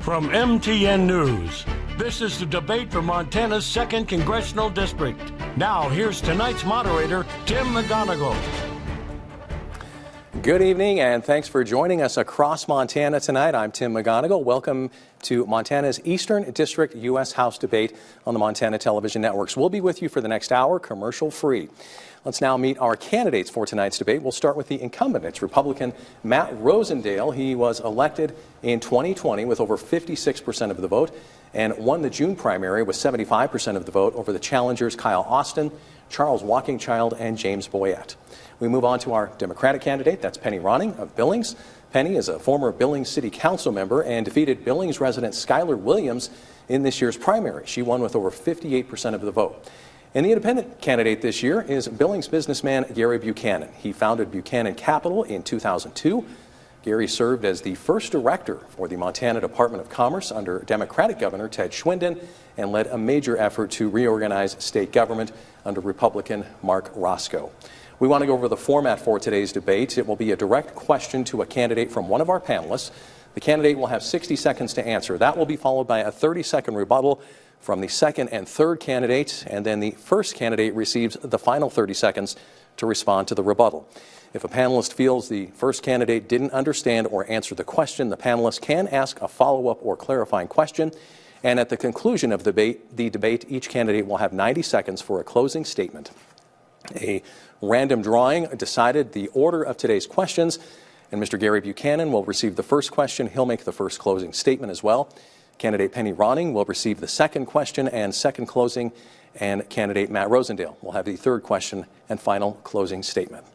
From MTN News, this is the debate for Montana's 2nd Congressional District. Now, here's tonight's moderator, Tim McGonigal. Good evening, and thanks for joining us across Montana tonight. I'm Tim McGonigal. Welcome to Montana's Eastern District U.S. House debate on the Montana television networks. We'll be with you for the next hour, commercial-free. Let's now meet our candidates for tonight's debate. We'll start with the incumbent. It's Republican Matt Rosendale. He was elected in 2020 with over 56% of the vote and won the June primary with 75% of the vote over the challengers Kyle Austin, Charles Walkingchild, and James Boyett. We move on to our Democratic candidate. That's Penny Ronning of Billings. Penny is a former Billings City Council member and defeated Billings resident Skylar Williams in this year's primary. She won with over 58% of the vote. And the independent candidate this year is Billings businessman Gary Buchanan. He founded Buchanan Capital in 2002. Gary served as the first director for the Montana Department of Commerce under Democratic Governor Ted Schwinden and led a major effort to reorganize state government under Republican Mark Roscoe. We want to go over the format for today's debate. It will be a direct question to a candidate from one of our panelists. The candidate will have 60 seconds to answer. That will be followed by a 30-second rebuttal from the second and third candidates, and then the first candidate receives the final 30 seconds to respond to the rebuttal. If a panelist feels the first candidate didn't understand or answer the question, the panelist can ask a follow-up or clarifying question. And at the conclusion of the debate, each candidate will have 90 seconds for a closing statement. A random drawing decided the order of today's questions, and Mr. Gary Buchanan will receive the first question. He'll make the first closing statement as well. Candidate Penny Ronning will receive the second question and second closing, and candidate Matt Rosendale will have the third question and final closing statement.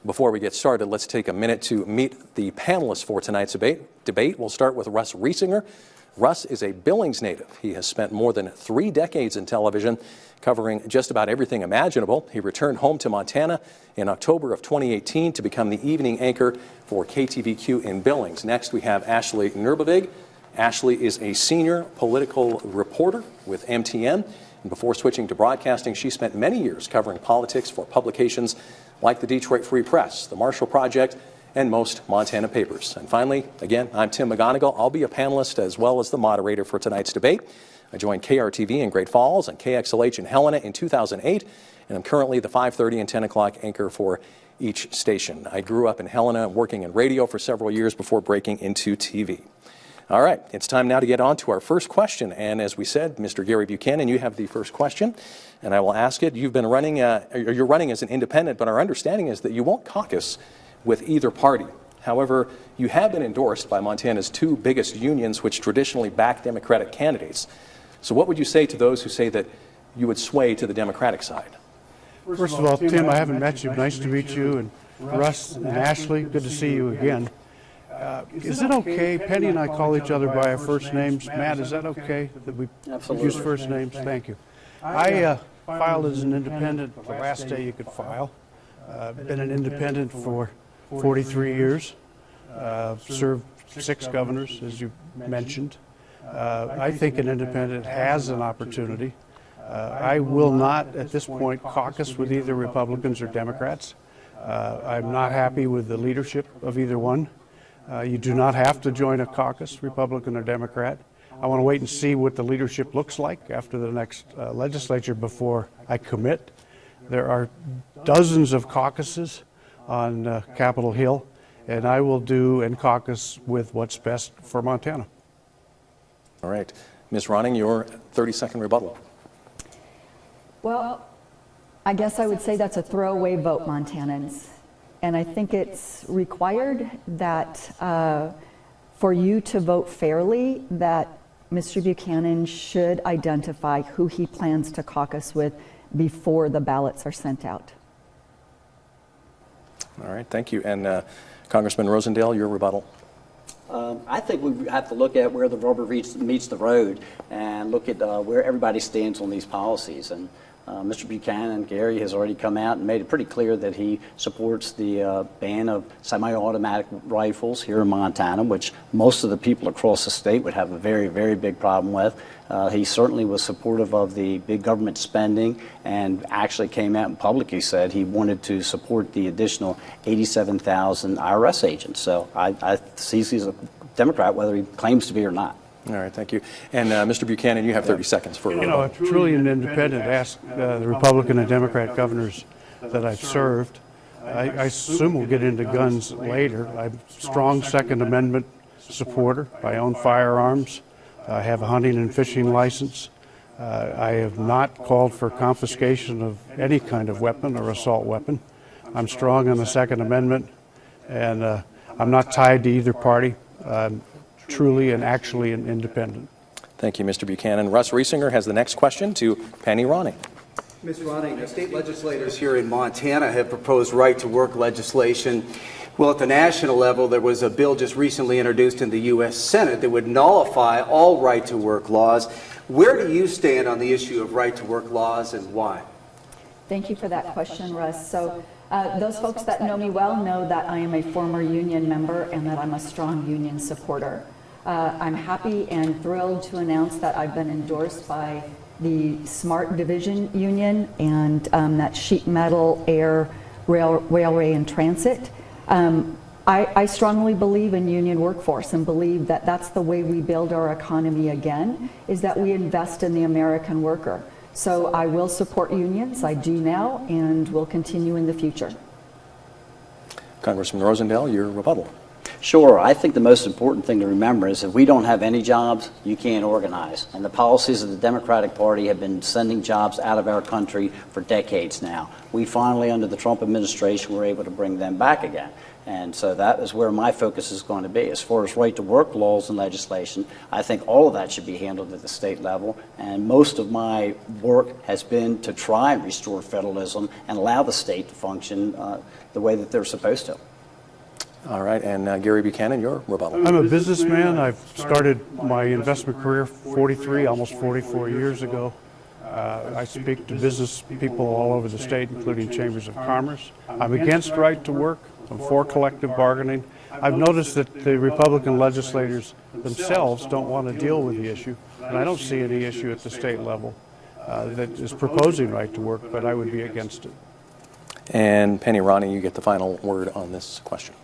Before we get started, let's take a minute to meet the panelists for tonight's debate. We'll start with Russ Reesinger. Russ is a Billings native. He has spent more than 3 decades in television, covering just about everything imaginable. He returned home to Montana in October of 2018 to become the evening anchor for KTVQ in Billings. Next, we have Ashley Nurbovig. Ashley is a senior political reporter with MTN. And before switching to broadcasting, she spent many years covering politics for publications like the Detroit Free Press, the Marshall Project, and most Montana papers. And finally, again, I'm Tim McGonigal. I'll be a panelist as well as the moderator for tonight's debate. I joined KRTV in Great Falls and KXLH in Helena in 2008, and I'm currently the 5:30 and 10 o'clock anchor for each station. I grew up in Helena, working in radio for several years before breaking into TV. All right, it's time now to get on to our first question. And as we said, Mr. Gary Buchanan, you have the first question, and I will ask it. You've been running, you're running as an independent, but our understanding is that you won't caucus with either party. However, you have been endorsed by Montana's 2 biggest unions, which traditionally back Democratic candidates. So what would you say to those who say that you would sway to the Democratic side? First of all, Tim, I haven't met you. Nice to meet you. And Russ and Ashley, good to see you again. Is it okay? Penny and I call each other by our first names. Matt, is that okay that we use first names? Thank you. I filed as an independent the last day you could file. Been an independent for 43 years. Served 6 governors, as you mentioned. I think an independent has an opportunity. I will not, at this point, caucus with either Republicans or Democrats. I'm not happy with the leadership of either one. You do not have to join a caucus, Republican or Democrat. I want to wait and see what the leadership looks like after the next legislature before I commit. There are dozens of caucuses on Capitol Hill, and I will do and caucus with what's best for Montana. All right. Ms. Ronning, your 30-second rebuttal. Well, I guess I would say that's a throwaway vote, Montanans. And I think it's required that for you to vote fairly, that Mr. Buchanan should identify who he plans to caucus with before the ballots are sent out. All right, thank you. And Congressman Rosendale, your rebuttal. I think we have to look at where the rubber meets the road and look at where everybody stands on these policies. And Mr. Buchanan, Gary, has already come out and made it pretty clear that he supports the ban of semi-automatic rifles here in Montana, which most of the people across the state would have a very, very big problem with. He certainly was supportive of the big government spending and actually came out and publicly said he wanted to support the additional 87,000 IRS agents. So I see he's a Democrat, whether he claims to be or not. All right, thank you. And Mr. Buchanan, you have 30 seconds for You know, a truly an independent, ask the Republican and Democrat governors that I've served. I assume we'll get into guns later. I'm a strong Second Amendment supporter. I own firearms. I have a hunting and fishing license. I have not called for confiscation of any kind of weapon or assault weapon. I'm strong on the Second Amendment, and I'm not tied to either party. I'm truly and actually an independent. Thank you, Mr. Buchanan. Russ Reesinger has the next question to Penny Ronning. Ms. Ronning, state legislators here in Montana have proposed right-to-work legislation. Well, at the national level, there was a bill just recently introduced in the U.S. Senate that would nullify all right-to-work laws. Where do you stand on the issue of right-to-work laws, and why? Thank you for that question, Russ. So those folks that know me well know that I am a former union member and that I'm a strong union supporter. I'm happy and thrilled to announce that I've been endorsed by the SMART Division Union and that sheet metal, air, railway, and transit. I strongly believe in union workforce and believe that that's the way we build our economy again, is that we invest in the American worker. So I will support unions, I do now, and will continue in the future. Congressman Rosendale, your rebuttal. Sure. I think the most important thing to remember is if we don't have any jobs, you can't organize. And the policies of the Democratic Party have been sending jobs out of our country for decades now. We finally, under the Trump administration, were able to bring them back again. And so that is where my focus is going to be. As far as right-to-work laws and legislation, I think all of that should be handled at the state level. And most of my work has been to try and restore federalism and allow the state to function the way that they're supposed to. All right, and Gary Buchanan, your rebuttal. I'm a businessman. I've started my investment career 43, almost 44 years ago. I speak to business people all over the state, including chambers of commerce. I'm against right to work. I'm for collective bargaining. I've noticed that the Republican legislators themselves don't want to deal with the issue, and I don't see any issue at the state level that is proposing right to work, but I would be against it. And Penny Ronning, you get the final word on this question.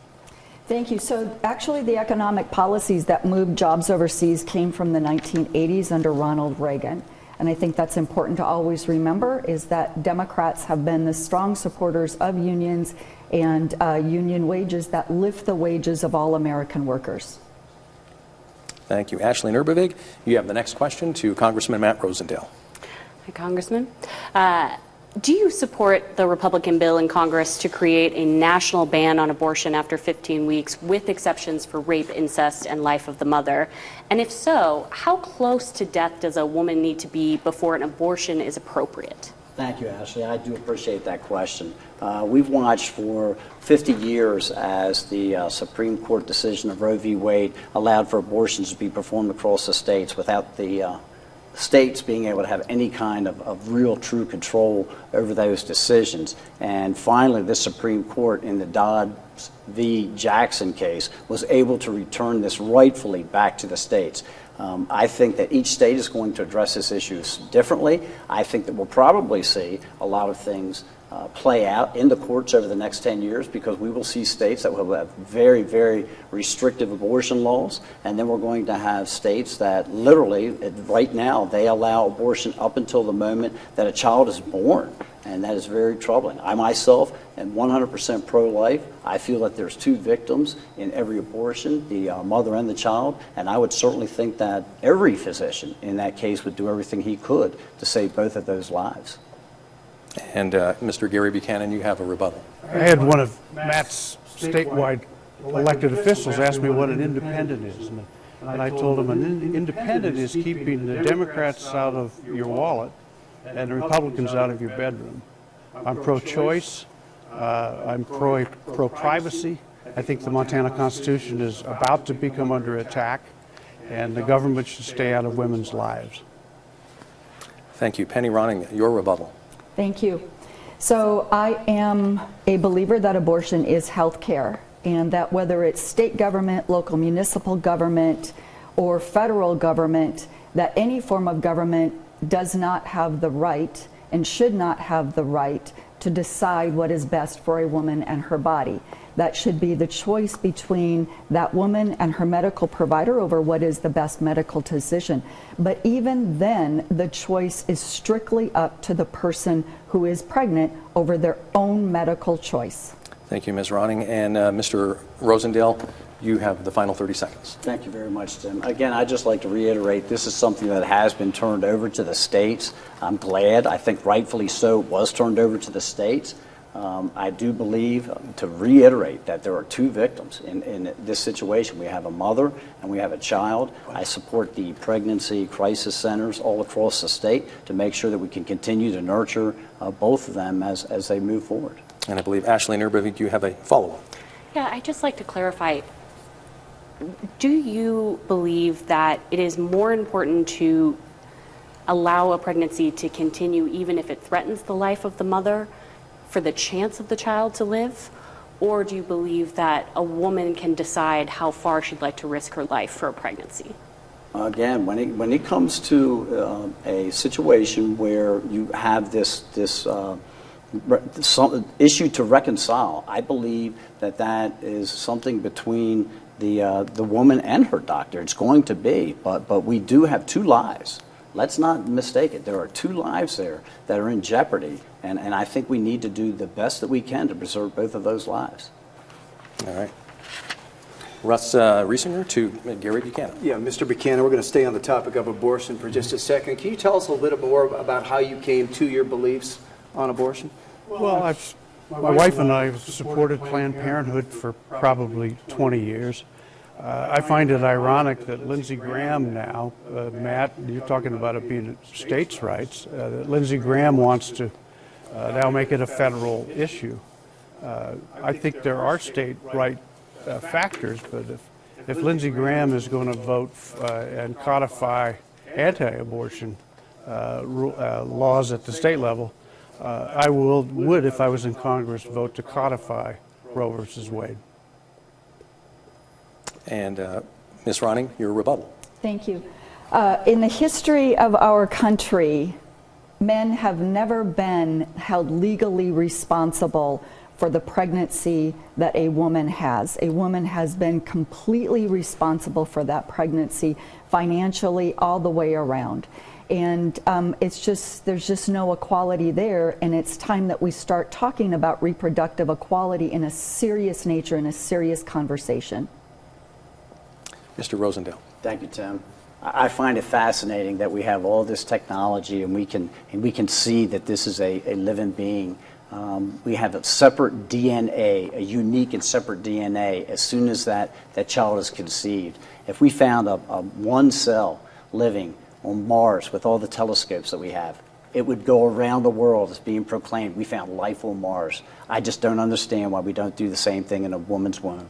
Thank you. So actually the economic policies that moved jobs overseas came from the 1980s under Ronald Reagan. And I think that's important to always remember, is that Democrats have been the strong supporters of unions and union wages that lift the wages of all American workers. Thank you. Ashley Nurbovig, you have the next question to Congressman Matt Rosendale. Hi, Congressman. Do you support the Republican bill in Congress to create a national ban on abortion after 15 weeks with exceptions for rape, incest, and life of the mother? And if so, how close to death does a woman need to be before an abortion is appropriate? Thank you, Ashley. I do appreciate that question. We've watched for 50 years as the Supreme Court decision of Roe v. Wade allowed for abortions to be performed across the states without the states being able to have any kind of real true control over those decisions. And finally, the Supreme Court in the Dodd v. Jackson case was able to return this rightfully back to the states. I think that each state is going to address this issue differently. I think that we'll probably see a lot of things play out in the courts over the next 10 years, because we will see states that will have very, very restrictive abortion laws, and then we're going to have states that literally, right now, they allow abortion up until the moment that a child is born, and that is very troubling. I myself am 100% pro-life. I feel that there's two victims in every abortion, the mother and the child, and I would certainly think that every physician in that case would do everything he could to save both of those lives. And Mr. Gary Buchanan, you have a rebuttal. I had one of Matt's statewide elected officials ask me what an independent is. And I told him an independent is keeping the Democrats out of your wallet and the Republicans out of your bedroom. I'm pro-choice. I'm pro-privacy. I think the Montana Constitution is about to become under attack, and the government should stay out of women's lives. Thank you. Penny Ronning, your rebuttal. Thank you. So I am a believer that abortion is health care, and that whether it's state government, local municipal government, or federal government, that any form of government does not have the right and should not have the right to decide what is best for a woman and her body. That should be the choice between that woman and her medical provider over what is the best medical decision. But even then, the choice is strictly up to the person who is pregnant over their own medical choice. Thank you, Ms. Ronning. And Mr. Rosendale, you have the final 30 seconds. Thank you very much, Tim. Again, I'd just like to reiterate, this is something that has been turned over to the states. I'm glad, I think rightfully so, it was turned over to the states. I do believe, to reiterate, that there are two victims in this situation. We have a mother and we have a child. I support the pregnancy crisis centers all across the state to make sure that we can continue to nurture both of them as they move forward. And I believe, Ashley Nurbovig, you have a follow-up. Yeah, I'd just like to clarify, do you believe that it is more important to allow a pregnancy to continue even if it threatens the life of the mother for the chance of the child to live? Or do you believe that a woman can decide how far she'd like to risk her life for a pregnancy? Again, when it comes to a situation where you have this issue to reconcile, I believe that is something between the woman and her doctor. It's going to be, but we do have two lives. Let's not mistake it. There are two lives there that are in jeopardy, and I think we need to do the best that we can to preserve both of those lives. All right. Russ Reesinger to Gary Buchanan. Yeah, Mr. Buchanan, we're going to stay on the topic of abortion for just a second. Can you tell us a little bit more about how you came to your beliefs on abortion? Well, my wife and I have supported Planned Parenthood for probably 20 years. I find it ironic that Lindsey Graham now, Matt, you're talking about it being states' rights, that Lindsey Graham wants to now make it a federal issue. I think there are state right factors, but if Lindsey Graham is going to vote and codify anti-abortion laws at the state level, I would, if I was in Congress, vote to codify Roe versus Wade. And Ms. Ronning, your rebuttal. Thank you. In the history of our country, men have never been held legally responsible for the pregnancy that a woman has. A woman has been completely responsible for that pregnancy, financially, all the way around. And there's just no equality there, and it's time that we start talking about reproductive equality in a serious nature, in a serious conversation. Mr. Rosendale. Thank you, Tim. I find it fascinating that we have all this technology and we can see that this is a living being. We have a separate DNA, a unique and separate DNA as soon as that child is conceived. If we found a one cell living on Mars with all the telescopes that we have, it would go around the world as being proclaimed, we found life on Mars. I just don't understand why we don't do the same thing in a woman's womb.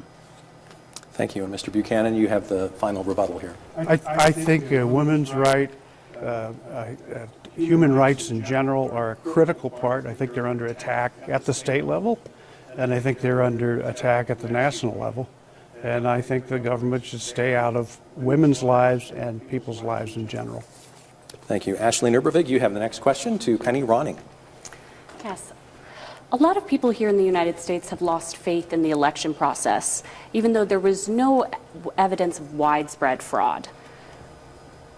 Thank you. And Mr. Buchanan, you have the final rebuttal here. I think women's rights, human rights in general are a critical part. I think they're under attack at the state level, and I think they're under attack at the national level. And I think the government should stay out of women's lives and people's lives in general. Thank you. Ashley Nurbovig, you have the next question to Penny Ronning. Yes. A lot of people here in the United States have lost faith in the election process, even though there was no evidence of widespread fraud.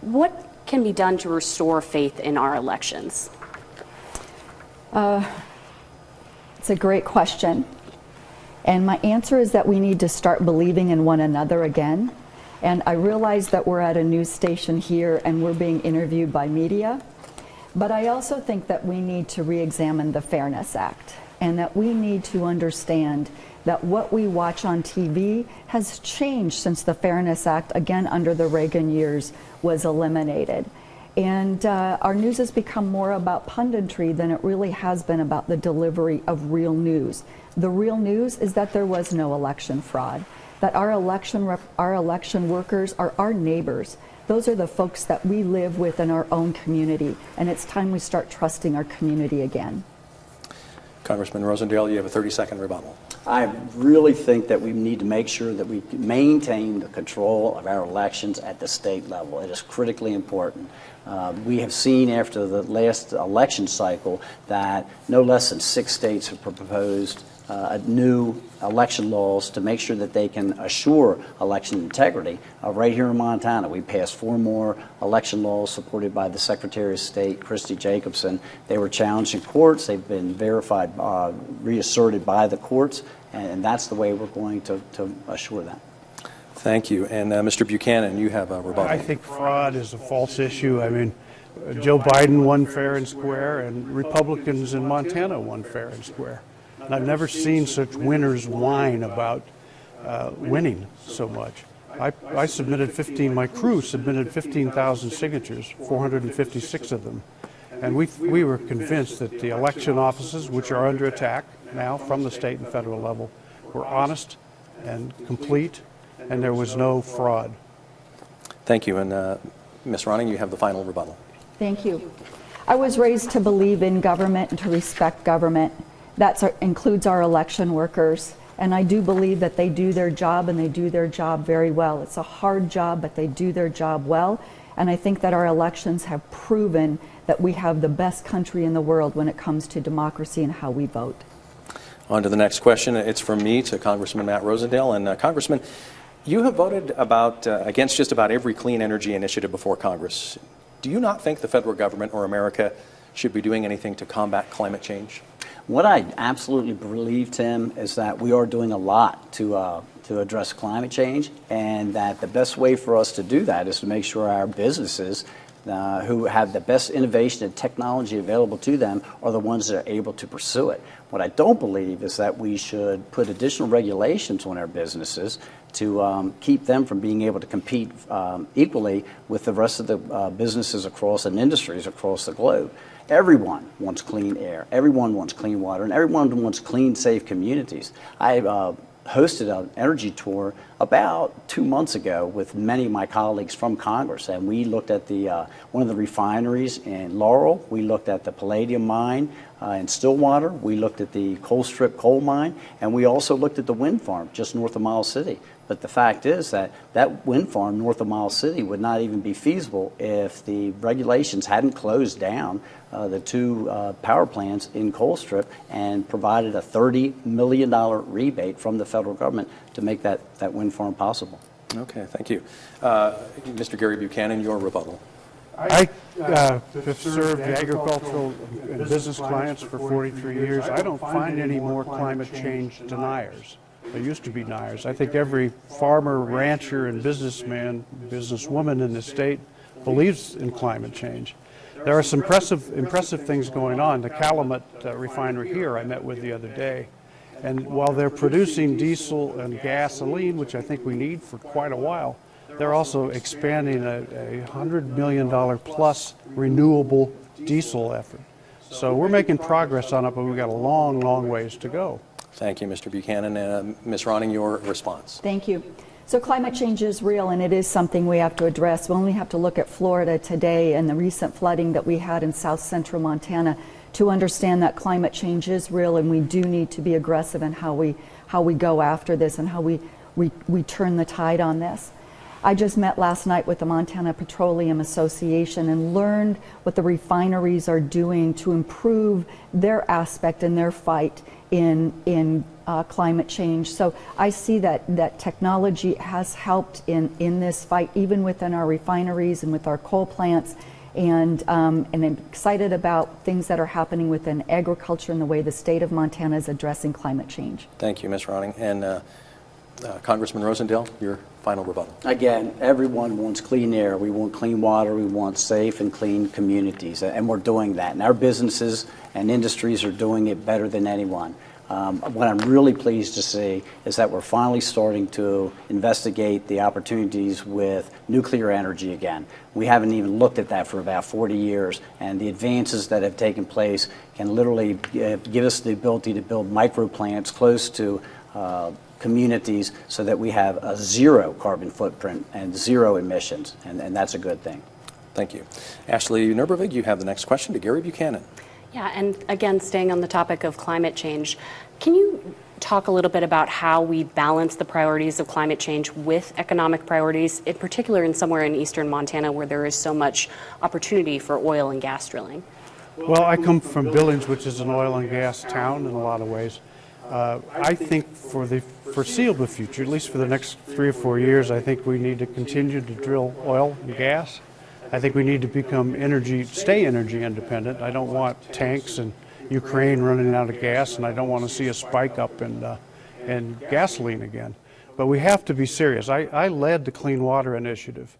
What can be done to restore faith in our elections? It's a great question. And my answer is that we need to start believing in one another again. And I realize that we're at a news station here and we're being interviewed by media. But I also think that we need to re-examine the Fairness Act, and that we need to understand that what we watch on TV has changed since the Fairness Act, again under the Reagan years, was eliminated. And our news has become more about punditry than it really has been about the delivery of real news. The real news is that there was no election fraud, that our election workers are our neighbors. Those are the folks that we live with in our own community, and it's time we start trusting our community again. Congressman Rosendale, you have a 30-second rebuttal. I really think that we need to make sure that we maintain the control of our elections at the state level. It is critically important. We have seen after the last election cycle that no less than 6 states have proposed new election laws to make sure that they can assure election integrity. Right here in Montana, we passed 4 more election laws supported by the Secretary of State, Christy Jacobson. They were challenged in courts. They've been verified, reasserted by the courts, and that's the way we're going to assure that. Thank you. And Mr. Buchanan, you have a rebuttal. I think fraud is a false issue. I mean, Joe Biden won fair and square, and Republicans in Montana won fair and square. And I've never seen such winners whine about winning so much. I submitted my crew submitted 15,000 signatures, 456 of them. And we were convinced that the election offices, which are under attack now from the state and federal level, were honest and complete, and there was no fraud. Thank you. And Ms. Ronning, you have the final rebuttal. Thank you. I was raised to believe in government and to respect government. That includes our election workers. And I do believe that they do their job, and they do their job very well. It's a hard job, but they do their job well. And I think that our elections have proven that we have the best country in the world when it comes to democracy and how we vote. On to the next question. It's from me to Congressman Matt Rosendale. And Congressman, you have voted against just about every clean energy initiative before Congress. Do you not think the federal government or America should be doing anything to combat climate change? What I absolutely believe, Tim, is that we are doing a lot to address climate change, and that the best way for us to do that is to make sure our businesses who have the best innovation and technology available to them are the ones that are able to pursue it. What I don't believe is that we should put additional regulations on our businesses to keep them from being able to compete equally with the rest of the businesses across and industries across the globe. Everyone wants clean air, everyone wants clean water, and everyone wants clean, safe communities. I hosted an energy tour about 2 months ago with many of my colleagues from Congress, and we looked at one of the refineries in Laurel. We looked at the palladium mine in Stillwater. We looked at the coal strip coal mine, and we also looked at the wind farm just north of Miles City. But the fact is that that wind farm north of Miles City would not even be feasible if the regulations hadn't closed down the 2 power plants in Colstrip and provided a $30 million rebate from the federal government to make that wind farm possible. Okay, thank you. Mr. Gary Buchanan, your rebuttal. I have served agricultural and business clients for 43 years. I don't find any more climate change deniers. There used to be deniers. I think every farmer, rancher, and businessman, businesswoman in the state believes in climate change. There are some impressive things going on. The Calumet refinery here I met with the other day. And while they're producing diesel and gasoline, which I think we need for quite a while, they're also expanding a $100 million plus renewable diesel effort. So we're making progress on it, but we've got a long, long ways to go. Thank you, Mr. Buchanan. And Ms. Ronning, your response. Thank you. So climate change is real, and it is something we have to address. We only have to look at Florida today and the recent flooding that we had in south central Montana to understand that climate change is real, and we do need to be aggressive in how we go after this and how we turn the tide on this. I just met last night with the Montana Petroleum Association and learned what the refineries are doing to improve their aspect and their fight in climate change. So I see that technology has helped in this fight, even within our refineries and with our coal plants. And I'm excited about things that are happening within agriculture and the way the state of Montana is addressing climate change. Thank you, Ms. Ronning. And Congressman Rosendale, your final rebuttal. Again, everyone wants clean air. We want clean water. We want safe and clean communities, and we're doing that. And our businesses and industries are doing it better than anyone. What I'm really pleased to see is that we're finally starting to investigate the opportunities with nuclear energy again. We haven't even looked at that for about 40 years, and the advances that have taken place can literally give us the ability to build micro plants close to communities so that we have a zero carbon footprint and zero emissions, and that's a good thing. Thank you. Ashley Nurbovig, you have the next question to Gary Buchanan. Yeah, and again, staying on the topic of climate change, can you talk a little bit about how we balance the priorities of climate change with economic priorities, in particular in somewhere in eastern Montana where there is so much opportunity for oil and gas drilling? Well, I come from Billings, which is an oil and gas town in a lot of ways. I think for the foreseeable future, at least for the next 3 or 4 years, I think we need to continue to drill oil and gas. I think we need to stay energy independent. I don't want tanks in Ukraine running out of gas, and I don't want to see a spike up in gasoline again. But we have to be serious. I led the Clean Water Initiative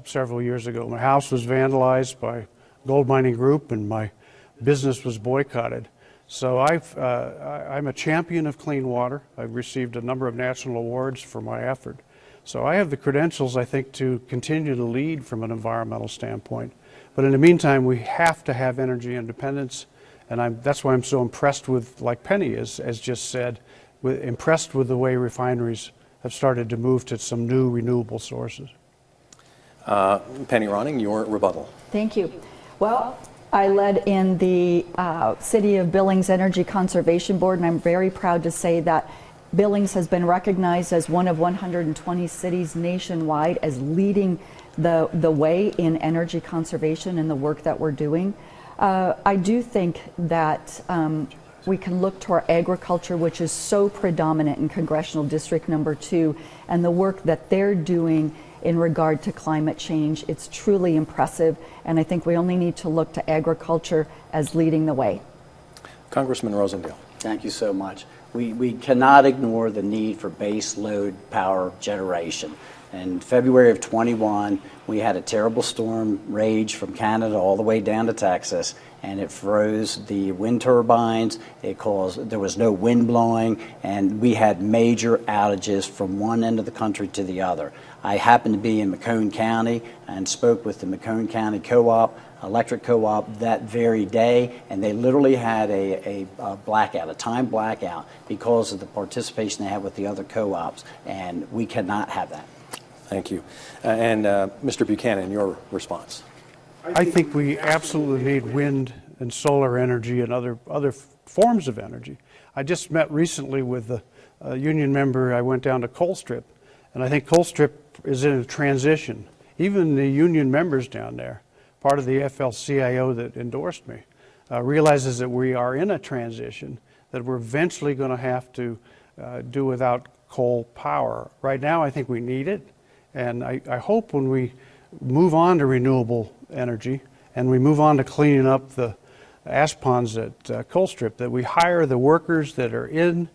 several years ago. My house was vandalized by a gold mining group, and my business was boycotted. So I'm a champion of clean water. I've received a number of national awards for my effort. So I have the credentials, I think, to continue to lead from an environmental standpoint. But in the meantime, we have to have energy independence, and that's why I'm so impressed with, like Penny has just said, impressed with the way refineries have started to move to some new renewable sources. Penny Ronning, your rebuttal. Thank you. Well, I led in the City of Billings Energy Conservation Board, and I'm very proud to say that Billings has been recognized as one of 120 cities nationwide as leading the way in energy conservation and the work that we're doing. I do think that we can look to our agriculture, which is so predominant in Congressional District Number 2, and the work that they're doing in regard to climate change. It's truly impressive, and I think we only need to look to agriculture as leading the way. Congressman Rosendale. Thank you so much. We cannot ignore the need for base load power generation. In February of 21, we had a terrible storm rage from Canada all the way down to Texas, and it froze the wind turbines. There was no wind blowing, and we had major outages from one end of the country to the other. I happened to be in Macomb County and spoke with the Macomb County electric co-op that very day, and they literally had a blackout, a time blackout, because of the participation they had with the other co-ops, and we cannot have that. Thank you. And Mr. Buchanan, your response. I think we absolutely need wind and solar energy and other forms of energy. I just met recently with a union member. I went down to Colstrip, and I think Colstrip is in a transition. Even the union members down there, part of the AFL-CIO that endorsed me, realizes that we are in a transition, that we're eventually going to have to do without coal power. Right now, I think we need it, and I hope when we move on to renewable energy and we move on to cleaning up the ash ponds at Colstrip, that we hire the workers that are in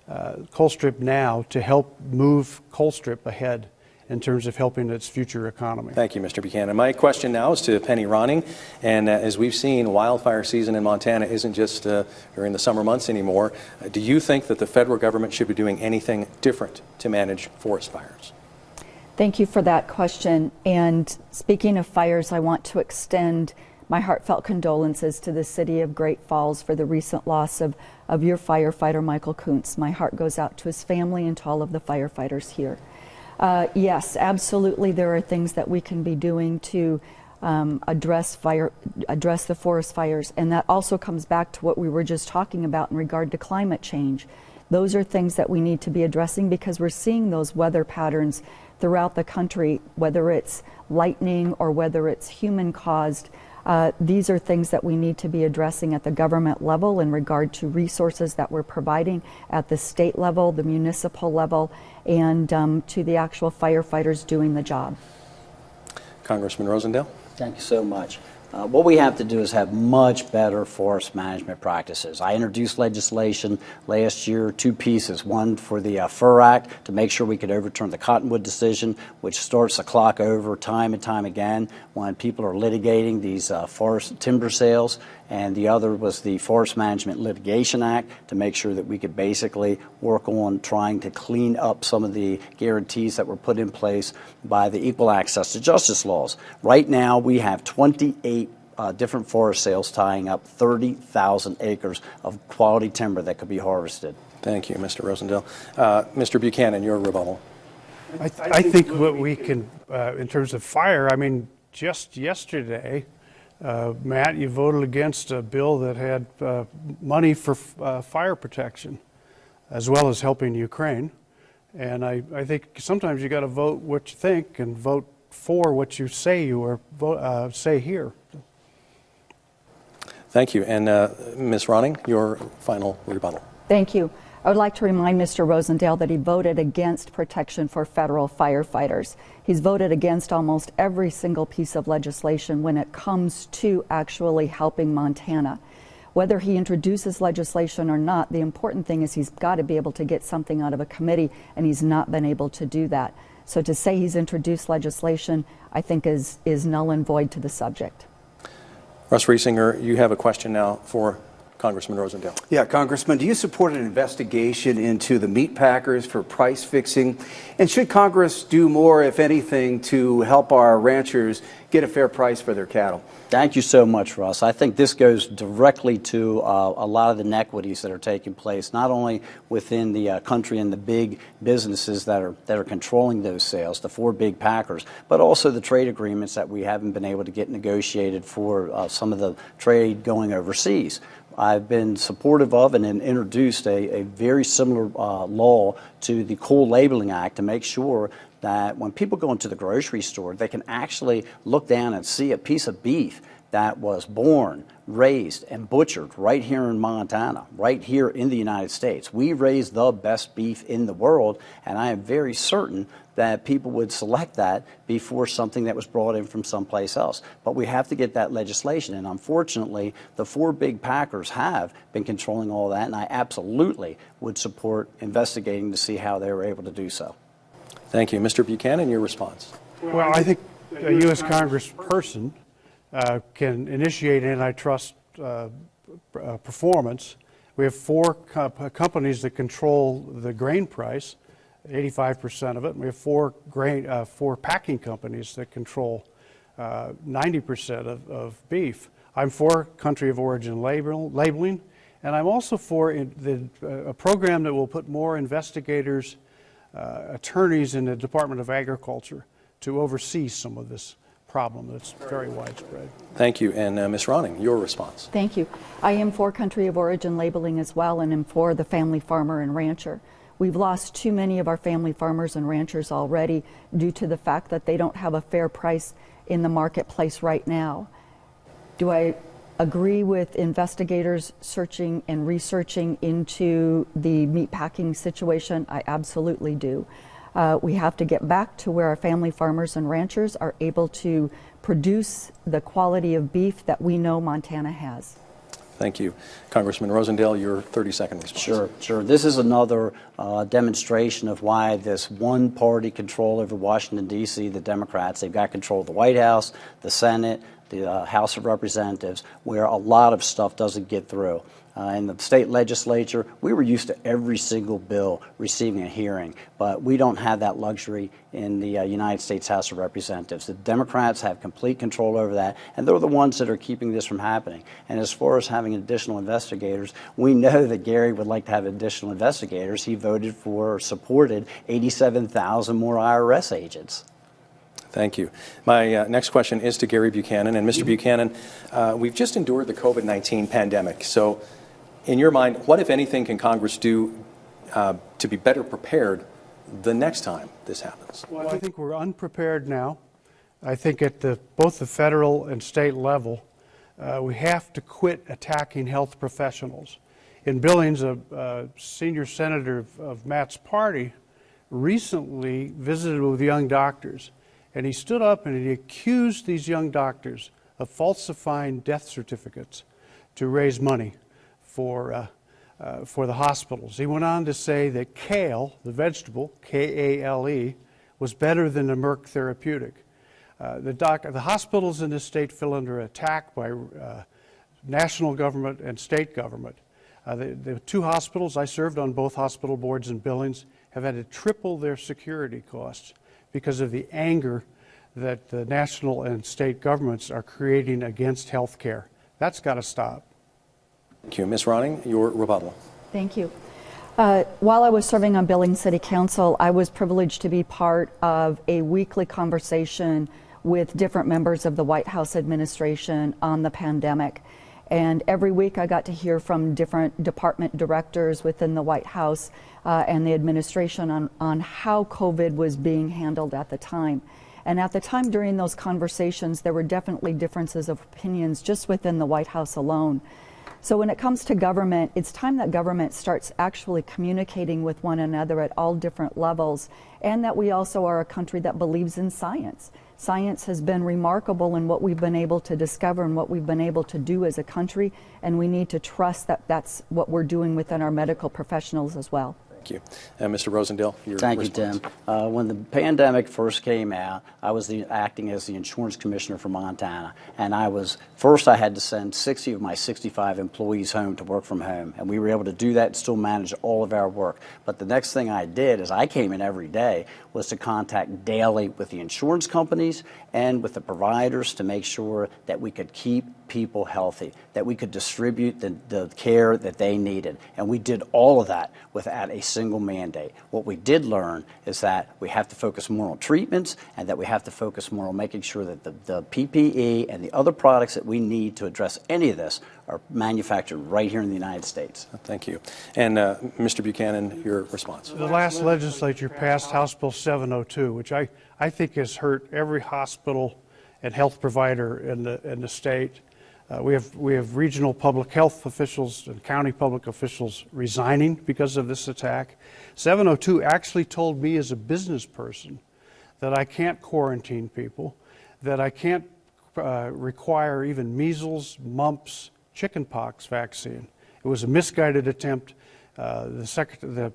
Colstrip now to help move Colstrip ahead in terms of helping its future economy. Thank you, Mr. Buchanan. My question now is to Penny Ronning, and as we've seen, wildfire season in Montana isn't just during the summer months anymore. Do you think that the federal government should be doing anything different to manage forest fires? Thank you for that question. And speaking of fires, I want to extend my heartfelt condolences to the city of Great Falls for the recent loss of your firefighter, Michael Kuntz. My heart goes out to his family and to all of the firefighters here. Yes, absolutely, there are things that we can be doing to address the forest fires, and that also comes back to what we were just talking about in regard to climate change. Those are things that we need to be addressing because we're seeing those weather patterns throughout the country, whether it's lightning or whether it's human-caused. These are things that we need to be addressing at the government level in regard to resources that we're providing at the state level, the municipal level, and to the actual firefighters doing the job. Congressman Rosendale. Thank you so much. What we have to do is have much better forest management practices. I introduced legislation last year, 2 pieces. One for the FUR Act to make sure we could overturn the Cottonwood decision, which starts the clock over time and time again when people are litigating these forest timber sales. And the other was the Forest Management Litigation Act to make sure that we could basically work on trying to clean up some of the guarantees that were put in place by the Equal Access to Justice laws. Right now, we have 28 different forest sales tying up 30,000 acres of quality timber that could be harvested. Thank you, Mr. Rosendale. Mr. Buchanan, your rebuttal. I think what we can, in terms of fire, I mean, just yesterday, Matt, you voted against a bill that had money for fire protection, as well as helping Ukraine. And I think sometimes you got to vote what you think and vote for what you say say here. Thank you. And Ms. Ronning, your final rebuttal. Thank you. I would like to remind Mr. Rosendale that he voted against protection for federal firefighters. He's voted against almost every single piece of legislation when it comes to actually helping Montana. Whether he introduces legislation or not, the important thing is he's got to be able to get something out of a committee, and he's not been able to do that. So to say he's introduced legislation, I think is null and void to the subject. Russ Reesinger, you have a question now for Congressman Rosendale. Yeah, Congressman, do you support an investigation into the meat packers for price fixing? And should Congress do more, if anything, to help our ranchers get a fair price for their cattle? Thank you so much, Russ. I think this goes directly to a lot of the inequities that are taking place, not only within the country and the big businesses that are controlling those sales, the four big packers, but also the trade agreements that we haven't been able to get negotiated for some of the trade going overseas. I've been supportive of and introduced a very similar law to the Coal Labeling Act to make sure that when people go into the grocery store, they can actually look down and see a piece of beef that was born, raised, and butchered right here in Montana, right here in the United States. We raise the best beef in the world, and I am very certain that people would select that before something that was brought in from someplace else. But we have to get that legislation, and unfortunately, the four big packers have been controlling all that, and I absolutely would support investigating to see how they were able to do so. Thank you. Mr. Buchanan, your response. Well, I think a U.S. Congressperson can initiate antitrust performance. We have four companies that control the grain price, 85% of it. And we have four packing companies that control 90% of beef. I'm for country of origin labeling, and I'm also for a program that will put more investigators, attorneys in the Department of Agriculture to oversee some of this problem that's very widespread. Thank you. And Ms. Ronning, your response. Thank you. I am for country of origin labeling as well, and am for the family farmer and rancher. We've lost too many of our family farmers and ranchers already due to the fact that they don't have a fair price in the marketplace right now. Do I agree with investigators searching and researching into the meatpacking situation? I absolutely do. We have to get back to where our family farmers and ranchers are able to produce the quality of beef that we know Montana has. Thank you. Congressman Rosendale, your 30-second response. Sure. This is another demonstration of why this one-party control over Washington, D.C., the Democrats, they've got control of the White House, the Senate, the House of Representatives, where a lot of stuff doesn't get through. In the state legislature, we were used to every single bill receiving a hearing, but we don't have that luxury in the United States House of Representatives. The Democrats have complete control over that, and they're the ones that are keeping this from happening. And as far as having additional investigators, we know that Gary would like to have additional investigators. He voted for or supported 87,000 more IRS agents. Thank you. My next question is to Gary Buchanan. And Mr. Buchanan, we've just endured the COVID-19 pandemic. So in your mind, what, if anything, can Congress do to be better prepared the next time this happens? Well, I think we're unprepared now. I think at both the federal and state level, we have to quit attacking health professionals. In Billings, a senior senator of Matt's party recently visited with young doctors. And he stood up and he accused these young doctors of falsifying death certificates to raise money for the hospitals. He went on to say that kale, the vegetable, K-A-L-E, was better than the Merck therapeutic. The hospitals in this state fell under attack by national government and state government. The two hospitals, I served on both hospital boards in Billings, have had to triple their security costs because of the anger that the national and state governments are creating against health care. That's got to stop. Thank you. Ms. Ronning, your rebuttal. Thank you. While I was serving on Billings City Council, I was privileged to be part of a weekly conversation with different members of the White House administration on the pandemic. And every week I got to hear from different department directors within the White House and the administration on how COVID was being handled at the time. And at the time during those conversations, there were definitely differences of opinions just within the White House alone. So when it comes to government, it's time that government starts actually communicating with one another at all different levels, and that we also are a country that believes in science. Science has been remarkable in what we've been able to discover and what we've been able to do as a country, and we need to trust that that's what we're doing within our medical professionals as well. Thank you. Mr. Rosendale, your Thank response. you, Tim. When the pandemic first came out, I was acting as the insurance commissioner for Montana, and first I had to send 60 of my 65 employees home to work from home, and we were able to do that and still manage all of our work. But the next thing I did is I came in every day was to contact daily with the insurance companies and with the providers to make sure that we could keep people healthy, that we could distribute the care that they needed. And we did all of that without a single mandate. What we did learn is that we have to focus more on treatments and that we have to focus more on making sure that the PPE and the other products that we need to address any of this are manufactured right here in the United States. Thank you. And Mr. Buchanan, your response. The last legislature passed House Bill 702, which I think has hurt every hospital and health provider in the state. We have regional public health officials and county public officials resigning because of this attack. 702 actually told me as a business person that I can't quarantine people, that I can't require even measles, mumps, chickenpox vaccine. It was a misguided attempt. The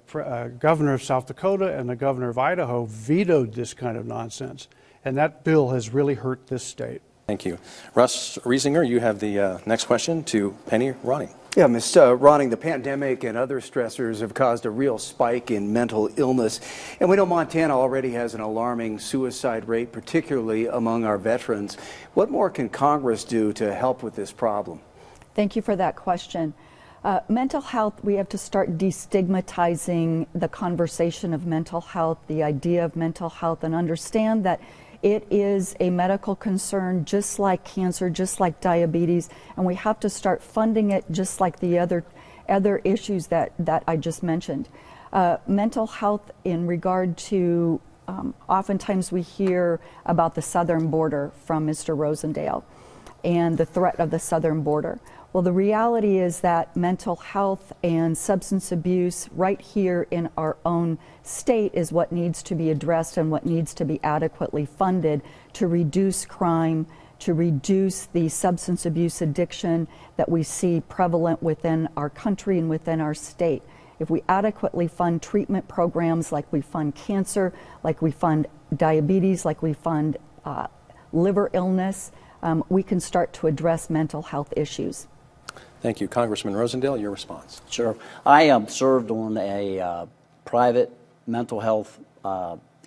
governor of South Dakota and the governor of Idaho vetoed this kind of nonsense, and that bill has really hurt this state. Thank you. Russ Reesinger, you have the next question to Penny Ronning. Yeah, Ms. Ronning, the pandemic and other stressors have caused a real spike in mental illness. And we know Montana already has an alarming suicide rate, particularly among our veterans. What more can Congress do to help with this problem? Thank you for that question. Mental health, we have to start destigmatizing the conversation of mental health, the idea of mental health, and understand that it is a medical concern just like cancer, just like diabetes, and we have to start funding it just like the other issues that I just mentioned. Mental health in regard to, oftentimes we hear about the southern border from Mr. Rosendale and the threat of the southern border. Well, the reality is that mental health and substance abuse right here in our own state is what needs to be addressed and what needs to be adequately funded to reduce crime, to reduce the substance abuse addiction that we see prevalent within our country and within our state. If we adequately fund treatment programs like we fund cancer, like we fund diabetes, like we fund liver illness, we can start to address mental health issues. Thank you. Congressman Rosendale, your response. Sure. I served on a private mental health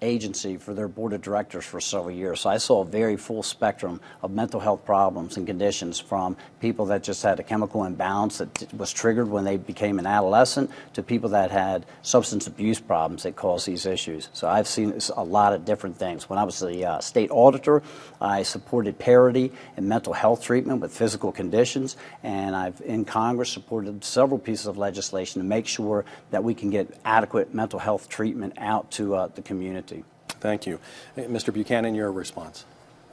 agency for their board of directors for several years. So I saw a very full spectrum of mental health problems and conditions, from people that just had a chemical imbalance that was triggered when they became an adolescent to people that had substance abuse problems that caused these issues. So I've seen a lot of different things. When I was the state auditor, I supported parity in mental health treatment with physical conditions, and I've in Congress supported several pieces of legislation to make sure that we can get adequate mental health treatment out to the community. Thank you. Mr. Buchanan, your response.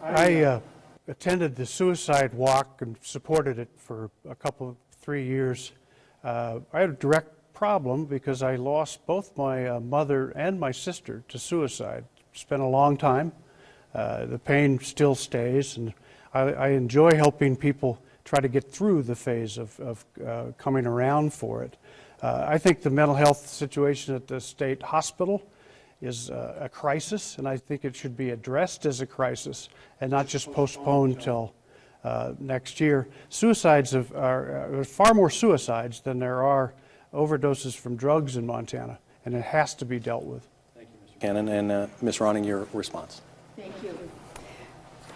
I attended the suicide walk and supported it for a 3 years. I had a direct problem because I lost both my mother and my sister to suicide. It's been a long time. The pain still stays, and I enjoy helping people try to get through the phase of coming around for it. I think the mental health situation at the state hospital is a crisis, and I think it should be addressed as a crisis and not just postponed till next year. Suicides are far more suicides than there are overdoses from drugs in Montana, and it has to be dealt with. Thank you, Mr. Buchanan. And Ms. Ronning, your response. Thank you.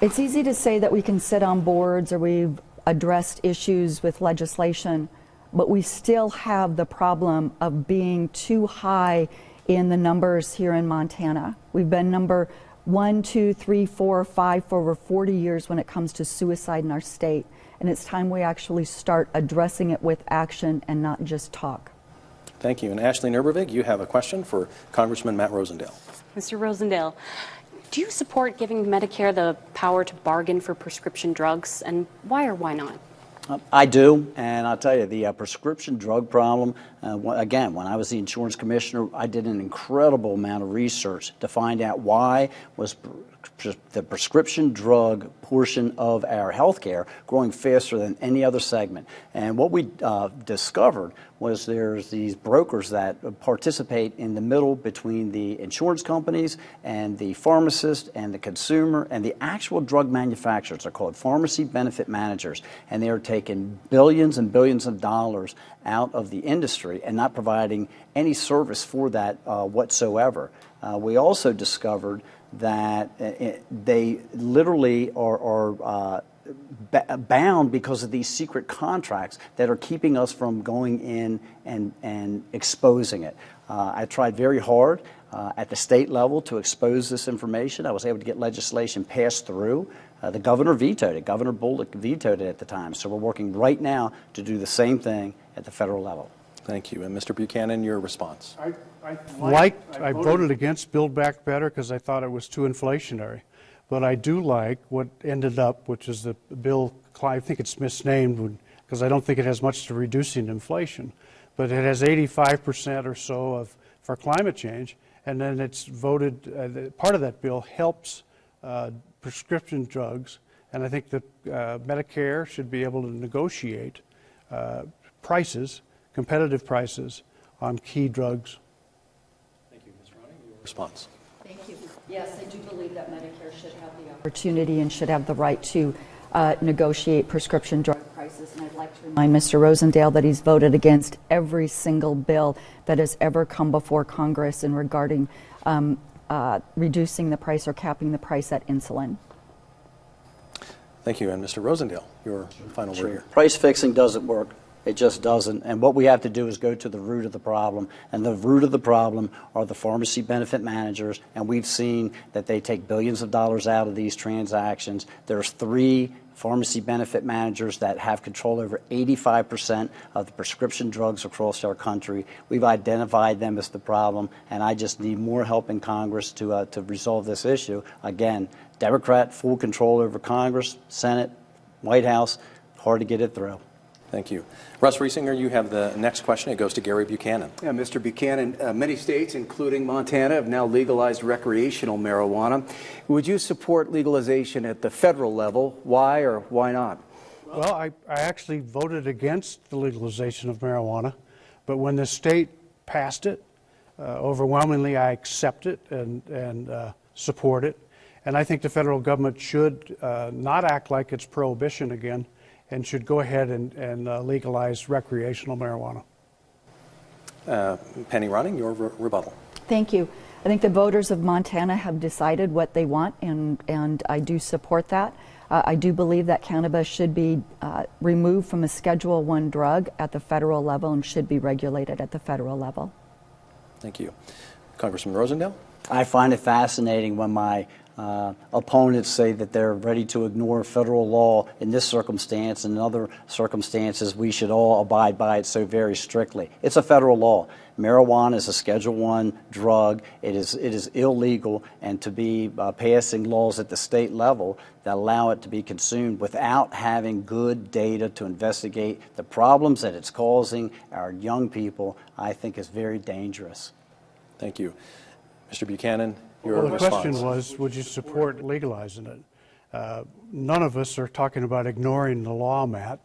It's easy to say that we can sit on boards or we've addressed issues with legislation, but we still have the problem of being too high in the numbers here in Montana. We've been number 1, 2, 3, 4, 5 for over 40 years when it comes to suicide in our state. And it's time we actually start addressing it with action and not just talk. Thank you. And Ashley Nurbovig, you have a question for Congressman Matt Rosendale. Mr. Rosendale, do you support giving Medicare the power to bargain for prescription drugs, and why or why not? I do, and I'll tell you, the prescription drug problem, again, when I was the insurance commissioner, I did an incredible amount of research to find out why was the prescription drug portion of our health care growing faster than any other segment. And what we discovered was there's these brokers that participate in the middle between the insurance companies and the pharmacist and the consumer and the actual drug manufacturers. They're called pharmacy benefit managers, and they are taking billions and billions of dollars out of the industry and not providing any service for that whatsoever. We also discovered that they literally are bound because of these secret contracts that are keeping us from going in and exposing it. I tried very hard at the state level to expose this information. I was able to get legislation passed through. The governor vetoed it. Governor Bullock vetoed it at the time. So we're working right now to do the same thing at the federal level. Thank you. And Mr. Buchanan, your response. I voted against Build Back Better because I thought it was too inflationary. But I do like what ended up, which is the bill, I think it's misnamed because I don't think it has much to reducing inflation. But it has 85% or so for climate change, and then it's voted, part of that bill helps prescription drugs, and I think that Medicare should be able to negotiate prices, competitive prices on key drugs. Thank you. Ms. Ronning, your response. Thank you. Yes, I do believe that Medicare should have the opportunity and should have the right to negotiate prescription drug prices. And I'd like to remind Mr. Rosendale that he's voted against every single bill that has ever come before Congress in regarding reducing the price or capping the price at insulin. Thank you. And Mr. Rosendale, your final word here. Price fixing doesn't work. It just doesn't. And what we have to do is go to the root of the problem. And the root of the problem are the pharmacy benefit managers. And we've seen that they take billions of dollars out of these transactions. There's 3 pharmacy benefit managers that have control over 85% of the prescription drugs across our country. We've identified them as the problem, and I just need more help in Congress to resolve this issue. Again, Democrat full control over Congress, Senate, White House, hard to get it through. Thank you. Russ Reesinger, you have the next question. It goes to Gary Buchanan. Yeah, Mr. Buchanan, many states, including Montana, have now legalized recreational marijuana. Would you support legalization at the federal level? Why or why not? Well, I actually voted against the legalization of marijuana, but when the state passed it, overwhelmingly I accept it and support it. And I think the federal government should not act like it's prohibition again, and should go ahead and legalize recreational marijuana. Penny Ronning, your rebuttal. Thank you. I think the voters of Montana have decided what they want, and I do support that. I do believe that cannabis should be removed from a Schedule I drug at the federal level and should be regulated at the federal level. Thank you. Congressman Rosendale? I find it fascinating when my opponents say that they're ready to ignore federal law in this circumstance and in other circumstances we should all abide by it so very strictly. It's a federal law. Marijuana is a Schedule I drug. It is illegal, and to be passing laws at the state level that allow it to be consumed without having good data to investigate the problems that it's causing our young people, I think is very dangerous. Thank you. Mr. Buchanan, your well, the response. question was, would you support legalizing it? None of us are talking about ignoring the law, Matt.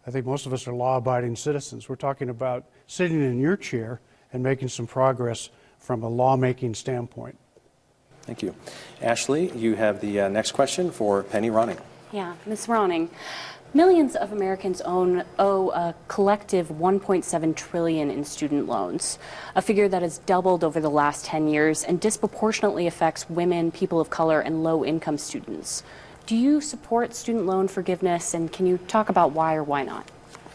I think most of us are law-abiding citizens. We're talking about sitting in your chair and making some progress from a lawmaking standpoint. Thank you. Ashley, you have the next question for Penny Ronning. Yeah, Ms. Ronning. Millions of Americans owe a collective $1.7 trillion in student loans, a figure that has doubled over the last 10 years and disproportionately affects women, people of color, and low-income students. Do you support student loan forgiveness, and can you talk about why or why not?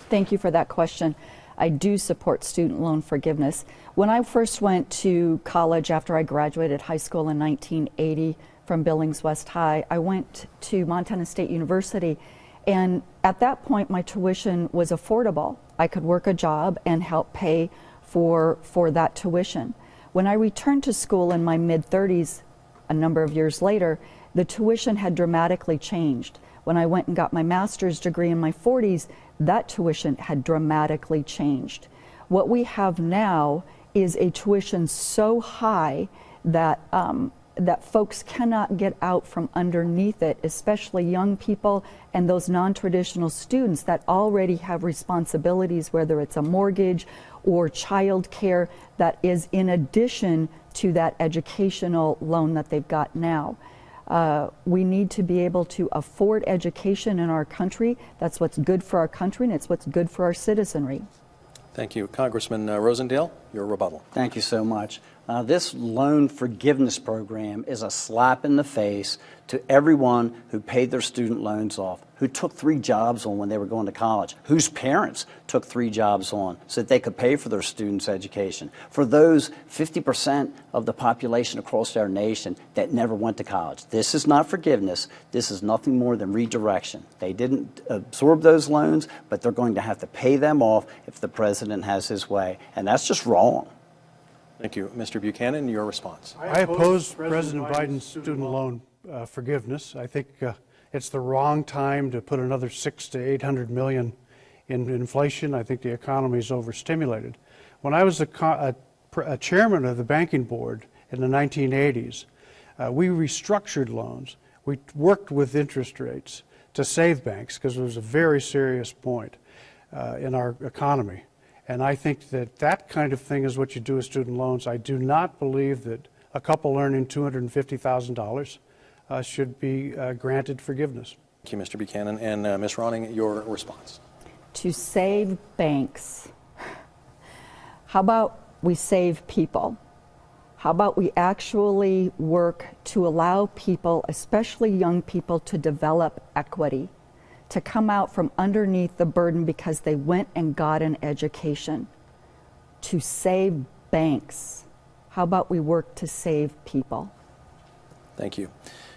Thank you for that question. I do support student loan forgiveness. When I first went to college after I graduated high school in 1980 from Billings West High, I went to Montana State University. And at that point, my tuition was affordable. I could work a job and help pay for that tuition. When I returned to school in my mid-30s, a number of years later, the tuition had dramatically changed. When I went and got my master's degree in my 40s, that tuition had dramatically changed. What we have now is a tuition so high that that folks cannot get out from underneath it, especially young people and those non-traditional students that already have responsibilities, whether it's a mortgage or child care, that is in addition to that educational loan that they've got now. We need to be able to afford education in our country. That's what's good for our country, and it's what's good for our citizenry. Thank you. Congressman Rosendale, your rebuttal. Thank you so much. This loan forgiveness program is a slap in the face to everyone who paid their student loans off, who took 3 jobs on when they were going to college, whose parents took 3 jobs on so that they could pay for their students' education. For those 50% of the population across our nation that never went to college. This is not forgiveness. This is nothing more than redirection. They didn't absorb those loans, but they're going to have to pay them off if the president has his way. And that's just wrong. Thank you. Mr. Buchanan, your response. I oppose President Biden's student loan forgiveness. I think it's the wrong time to put another $600 to $800 million in inflation. I think the economy is overstimulated. When I was a chairman of the banking board in the 1980s, we restructured loans. We worked with interest rates to save banks because it was a very serious point in our economy. And I think that that kind of thing is what you do with student loans. I do not believe that a couple earning $250,000 should be granted forgiveness. Thank you, Mr. Buchanan. And Ms. Ronning, your response. To save banks, how about we save people? How about we actually work to allow people, especially young people, to develop equity, to come out from underneath the burden because they went and got an education? To save banks, how about we work to save people? Thank you.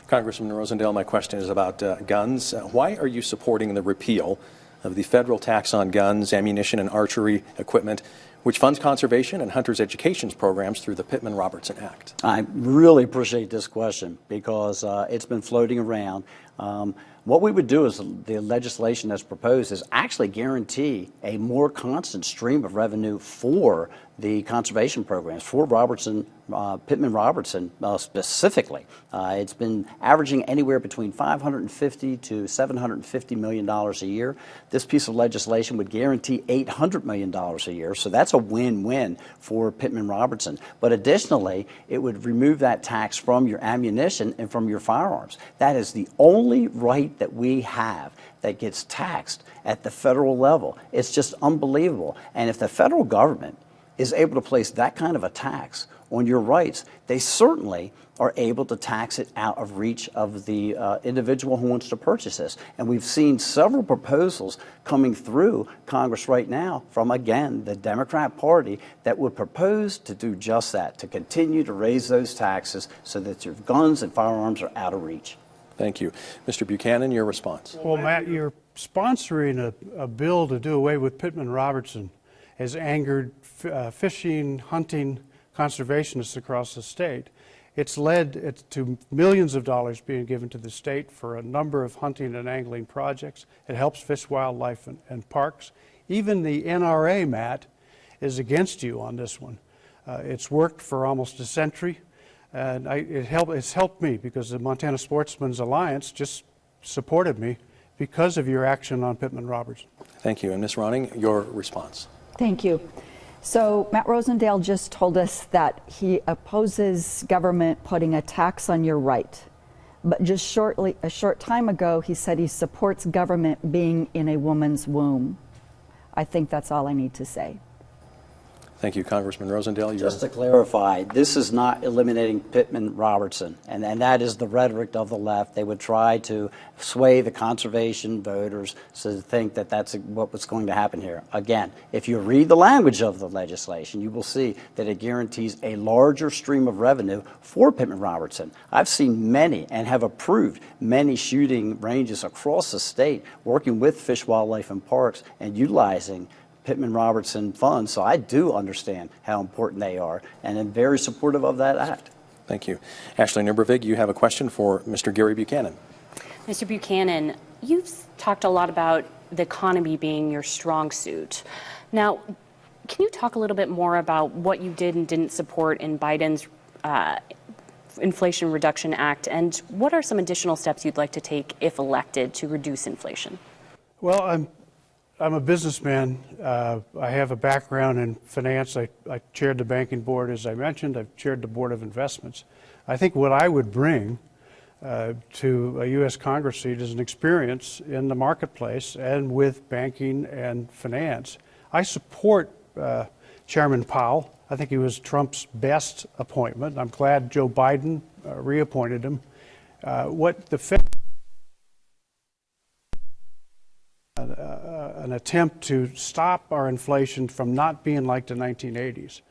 Congressman Rosendale, my question is about guns. Why are you supporting the repeal of the federal tax on guns, ammunition, and archery equipment, which funds conservation and hunters' education programs through the Pittman-Robertson Act? I really appreciate this question because it's been floating around. What we would do is the legislation that's proposed is actually guarantee a more constant stream of revenue for the conservation programs, for Pittman-Robertson specifically. It's been averaging anywhere between $550 to $750 million a year. This piece of legislation would guarantee $800 million a year, so that's a win-win for Pittman-Robertson. But additionally, it would remove that tax from your ammunition and from your firearms. That is the only right that we have that gets taxed at the federal level. It's just unbelievable. And if the federal government is able to place that kind of a tax on your rights, they certainly are able to tax it out of reach of the individual who wants to purchase this. And we've seen several proposals coming through Congress right now from, again, the Democrat Party that would propose to do just that, to continue to raise those taxes so that your guns and firearms are out of reach. Thank you. Mr. Buchanan, your response. Well, Matt, you're sponsoring a bill to do away with Pittman-Robertson has angered fishing, hunting, conservationists across the state. It's led to millions of dollars being given to the state for a number of hunting and angling projects. It helps fish, wildlife, and parks. Even the NRA, Matt, is against you on this one. It's worked for almost a century. And it's helped me because the Montana Sportsmen's Alliance just supported me because of your action on Pittman-Robertson. Thank you. And Ms. Ronning, your response. Thank you. So Matt Rosendale just told us that he opposes government putting a tax on your right. But just a short time ago, he said he supports government being in a woman's womb. I think that's all I need to say. Thank you, Congressman Rosendale. Just to clarify, this is not eliminating Pittman-Robertson, and that is the rhetoric of the left. They would try to sway the conservation voters to think that that's what was going to happen here. Again, if you read the language of the legislation, you will see that it guarantees a larger stream of revenue for Pittman-Robertson. I've seen many and have approved many shooting ranges across the state working with Fish, Wildlife, and Parks and utilizing Pittman-Robertson funds, so I do understand how important they are, and am very supportive of that act. Thank you. Ashley Nurbovig, you have a question for Mr. Gary Buchanan. Mr. Buchanan, You've talked a lot about the economy being your strong suit. Now, can you talk a little bit more about what you did and didn't support in Biden's Inflation Reduction Act, and what are some additional steps you'd like to take if elected to reduce inflation? Well, I'm a businessman. I have a background in finance. I chaired the banking board, as I mentioned. I've chaired the Board of Investments. I think what I would bring to a U.S. Congress seat is an experience in the marketplace and with banking and finance. I support Chairman Powell. I think he was Trump's best appointment. I'm glad Joe Biden reappointed him. What the Fed an attempt to stop our inflation from not being like the 1980s.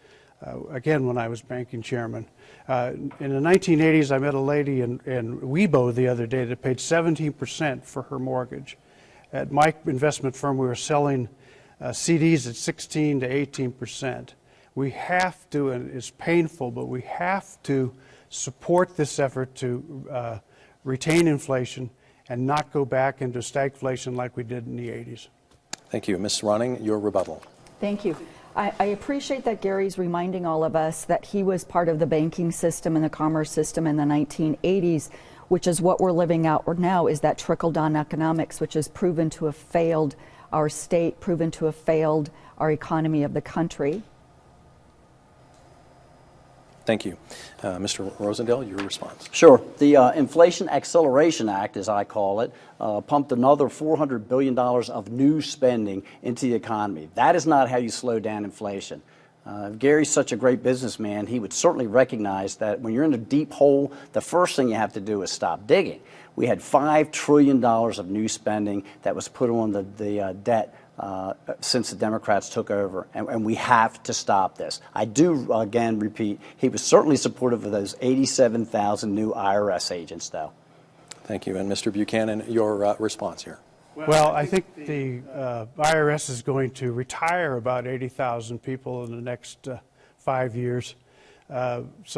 Again, when I was banking chairman. In the 1980s, I met a lady in Weibo the other day that paid 17% for her mortgage. At my investment firm, we were selling CDs at 16 to 18%. We have to, and it's painful, but we have to support this effort to retain inflation and not go back into stagflation like we did in the 80s. Thank you. Ms. Running, your rebuttal. Thank you. I appreciate that Gary's reminding all of us that he was part of the banking system and the commerce system in the 1980s, which is what we're living out now, is that trickle-down economics, which has proven to have failed our state, proven to have failed our economy of the country. Thank you. Mr. Rosendale, your response. Sure. The Inflation Acceleration Act, as I call it, pumped another $400 billion of new spending into the economy. That is not how you slow down inflation. If Gary's such a great businessman, he would certainly recognize that when you're in a deep hole, the first thing you have to do is stop digging. We had $5 trillion of new spending that was put on the debt since the Democrats took over, and we have to stop this. I do, again, repeat, he was certainly supportive of those 87,000 new IRS agents, though. Thank you. And Mr. Buchanan, your response here. Well, I think the IRS is going to retire about 80,000 people in the next 5 years. That's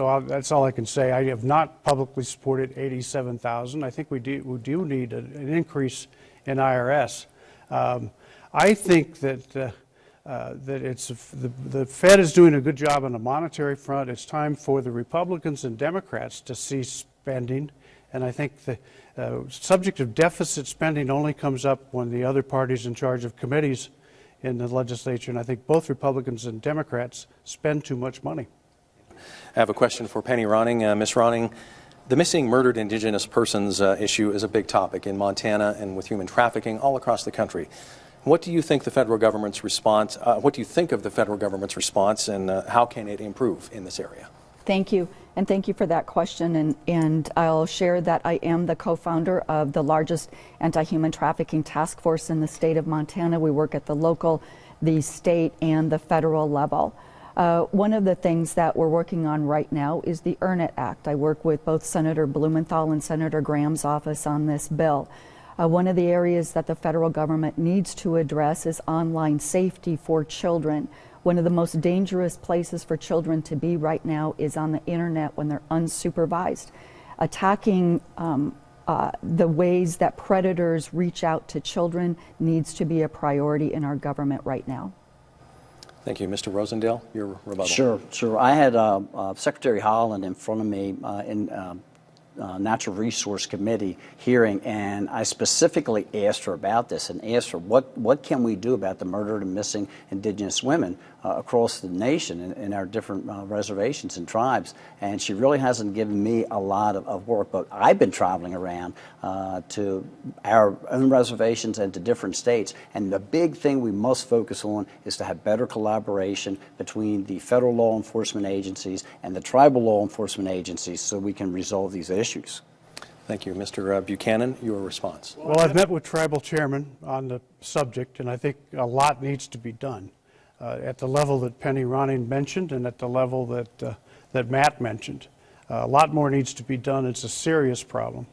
all I can say. I have not publicly supported 87,000. I think we do need an increase in IRS. I think that the Fed is doing a good job on the monetary front. It's time for the Republicans and Democrats to cease spending, and I think the subject of deficit spending only comes up when the other party's in charge of committees in the legislature, and I think both Republicans and Democrats spend too much money. I have a question for Penny Ronning. Ms. Ronning, the missing murdered indigenous persons issue is a big topic in Montana and with human trafficking all across the country. What do you think the federal government's response? What do you think of the federal government's response, and how can it improve in this area? Thank you, and thank you for that question. And I'll share that I am the co-founder of the largest anti-human trafficking task force in the state of Montana. We work at the local, the state, and the federal level. One of the things that we're working on right now is the Earn It Act. I work with both Senator Blumenthal and Senator Graham's office on this bill. One of the areas that the federal government needs to address is online safety for children. One of the most dangerous places for children to be right now is on the internet when they're unsupervised. Attacking the ways that predators reach out to children needs to be a priority in our government right now. Thank you. Mr. Rosendale, your Sure. rebuttal. I had Secretary Holland in front of me in Natural Resource Committee hearing, and I specifically asked her about this and asked her what can we do about the murdered and missing indigenous women across the nation in our different reservations and tribes, and she really hasn't given me a lot of work, but I've been traveling around to our own reservations and to different states, and the big thing we must focus on is to have better collaboration between the federal law enforcement agencies and the tribal law enforcement agencies so we can resolve these issues. Thank you. Mr. Buchanan, your response. Well, I've met with tribal chairmen on the subject, and I think a lot needs to be done at the level that Penny Ronning mentioned and at the level that Matt mentioned. A lot more needs to be done. It's a serious problem.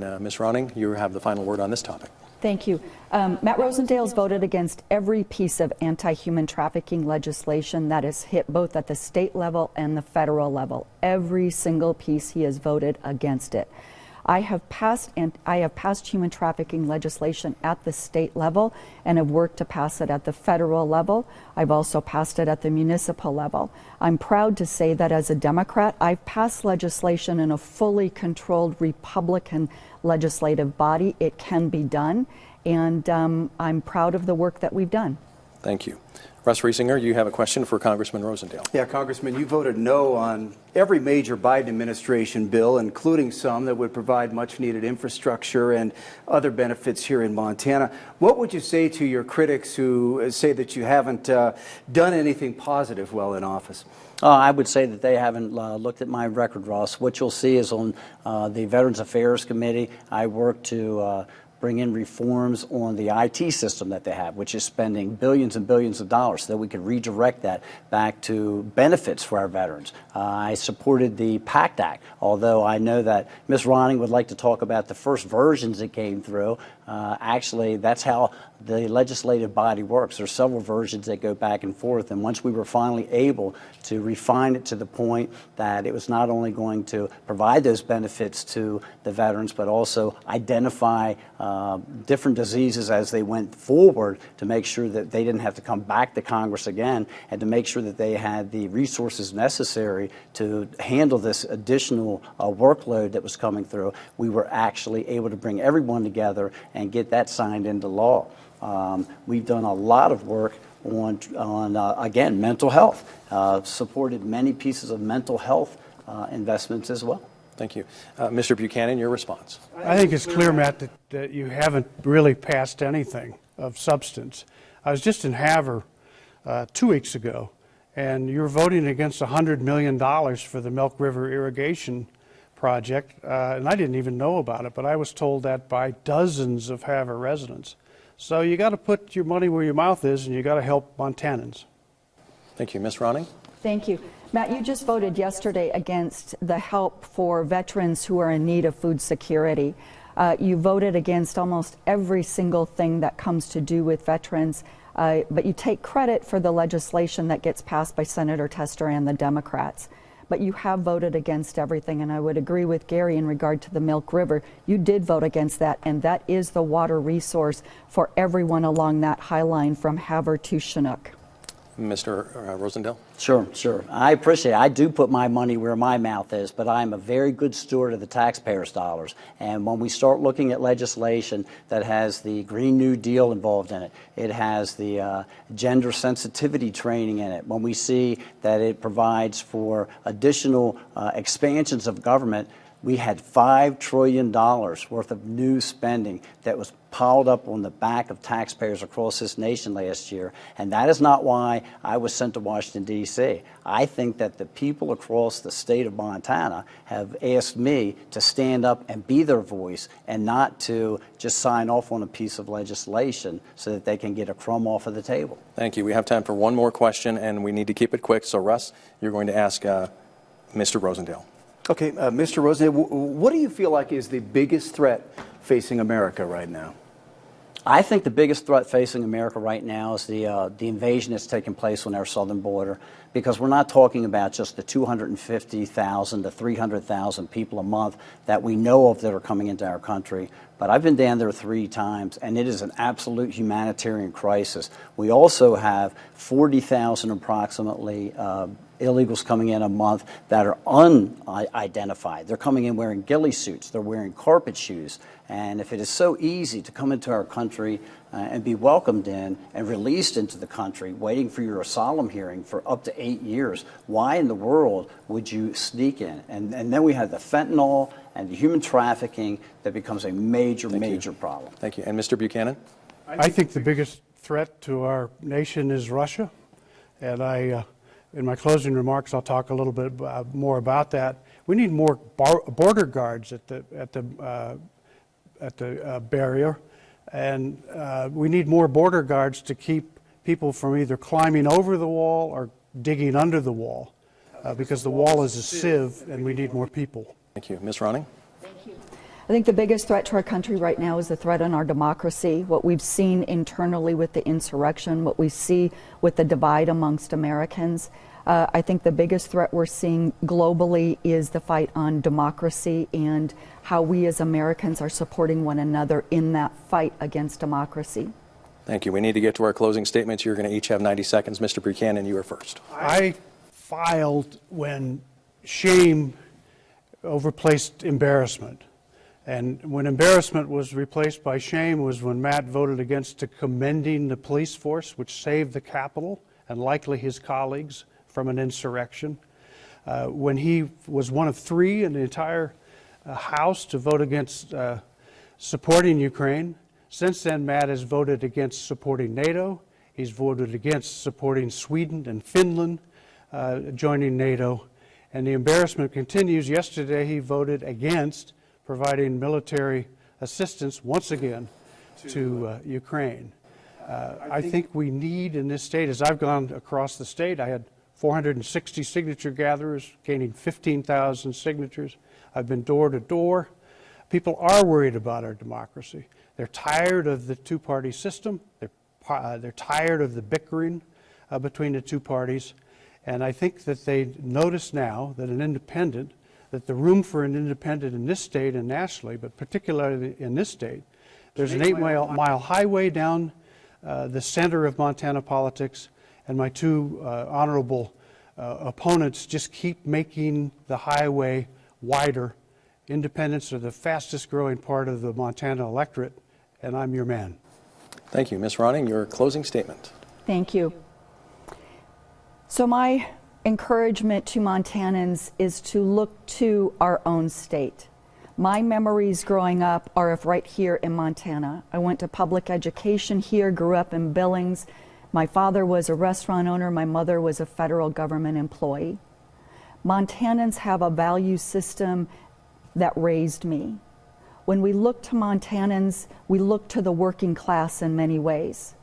Ms. Ronning, you have the final word on this topic. Thank you. Matt Rosendale's voted against every piece of anti-human trafficking legislation that is hit both at the state level and the federal level. Every single piece he has voted against it. I have passed human trafficking legislation at the state level and have worked to pass it at the federal level. I've also passed it at the municipal level. I'm proud to say that as a Democrat, I've passed legislation in a fully controlled Republican legislative body. It can be done, and I'm proud of the work that we've done. Thank you. Russ Reesinger, you have a question for Congressman Rosendale. Yeah, Congressman, you voted no on every major Biden administration bill, including some that would provide much-needed infrastructure and other benefits here in Montana. What would you say to your critics who say that you haven't done anything positive while in office? I would say that they haven't looked at my record, Ross. What you'll see is on the Veterans Affairs Committee, I worked to bring in reforms on the IT system that they have, which is spending billions and billions of dollars so that we can redirect that back to benefits for our veterans. I supported the PACT Act, although I know that Ms. Ronning would like to talk about the first versions that came through. Actually, that's how the legislative body works. There's several versions that go back and forth, and once we were finally able to refine it to the point that it was not only going to provide those benefits to the veterans, but also identify different diseases as they went forward to make sure that they didn't have to come back to Congress again, and to make sure that they had the resources necessary to handle this additional workload that was coming through. We were actually able to bring everyone together and get that signed into law. We've done a lot of work on again, mental health, supported many pieces of mental health investments as well. Thank you. Mr. Buchanan, your response. I think it's clear, Matt, that you haven't really passed anything of substance. I was just in Havre 2 weeks ago, and you're voting against $100 million for the Milk River irrigation project, and I didn't even know about it, but I was told that by dozens of Havre residents. So you got to put your money where your mouth is, and you got to help Montanans. Thank you. Ms. Ronning? Thank you. Matt, you just voted yesterday against the help for veterans who are in need of food security. You voted against almost every single thing that comes to do with veterans, but you take credit for the legislation that gets passed by Senator Tester and the Democrats. But you have voted against everything, and I would agree with Gary in regard to the Milk River. You did vote against that, and that is the water resource for everyone along that high line from Havre to Chinook. Mr. Rosendale? Sure. I appreciate it. I do put my money where my mouth is, but I'm a very good steward of the taxpayers' dollars. And when we start looking at legislation that has the Green New Deal involved in it, it has the gender sensitivity training in it, when we see that it provides for additional expansions of government, we had $5 trillion worth of new spending that was piled up on the back of taxpayers across this nation last year. And that is not why I was sent to Washington, D.C. I think that the people across the state of Montana have asked me to stand up and be their voice and not to just sign off on a piece of legislation so that they can get a crumb off of the table. Thank you. We have time for one more question, and we need to keep it quick. So, Russ, you're going to ask Mr. Rosendale. Okay, Mr. Rosendale, what do you feel like is the biggest threat facing America right now? I think the biggest threat facing America right now is the invasion that's taking place on our southern border, because we're not talking about just the 250,000 to 300,000 people a month that we know of that are coming into our country. But I've been down there 3 times, and it is an absolute humanitarian crisis. We also have 40,000 approximately illegals coming in a month that are unidentified. They're coming in wearing ghillie suits. They're wearing carpet shoes. And if it is so easy to come into our country and be welcomed in and released into the country, waiting for your asylum hearing for up to 8 years, why in the world would you sneak in? And then we have the fentanyl and the human trafficking that becomes a major problem. Thank you. And Mr. Buchanan? I think the biggest threat to our nation is Russia. And in my closing remarks, I'll talk a little bit more about that. We need more border guards at the barrier, and we need more border guards to keep people from either climbing over the wall or digging under the wall, because the wall is a sieve, and we need more people. Thank you. Ms. Ronning? I think the biggest threat to our country right now is the threat on our democracy, what we've seen internally with the insurrection, what we see with the divide amongst Americans. I think the biggest threat we're seeing globally is the fight on democracy and how we as Americans are supporting one another in that fight against democracy. Thank you. We need to get to our closing statements. You're going to each have 90 seconds. Mr. Buchanan, you are first. I filed when shame overplaced embarrassment. And when embarrassment was replaced by shame was when Matt voted against commending the police force, which saved the Capitol and likely his colleagues from an insurrection. When he was one of three in the entire House to vote against supporting Ukraine. Since then, Matt has voted against supporting NATO. He's voted against supporting Sweden and Finland joining NATO. And the embarrassment continues. Yesterday, he voted against providing military assistance once again to Ukraine. I think we need in this state, as I've gone across the state, I had 460 signature gatherers, gaining 15,000 signatures. I've been door to door. People are worried about our democracy. They're tired of the two-party system. They're tired of the bickering between the two parties. And I think that they notice now that that the room for an independent in this state and nationally, but particularly in this state, there's an 8-mile highway down the center of Montana politics, and my two honorable opponents just keep making the highway wider. Independents are the fastest growing part of the Montana electorate, and I'm your man. Thank you. Ms. Ronning, your closing statement. Thank you. So my encouragement to Montanans is to look to our own state. My memories growing up are of right here in Montana. I went to public education here, grew up in Billings. My father was a restaurant owner. My mother was a federal government employee. Montanans have a value system that raised me. When we look to Montanans, we look to the working class in many ways.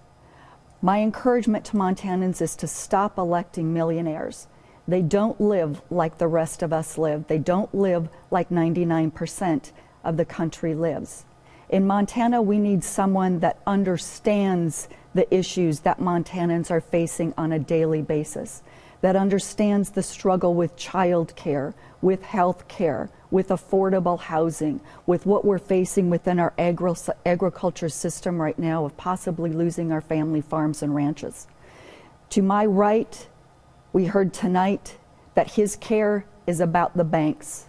My encouragement to Montanans is to stop electing millionaires. They don't live like the rest of us live. They don't live like 99% of the country lives. In Montana, we need someone that understands the issues that Montanans are facing on a daily basis, that understands the struggle with child care, with health care, with affordable housing, with what we're facing within our agriculture system right now of possibly losing our family farms and ranches. To my right, we heard tonight that his care is about the banks.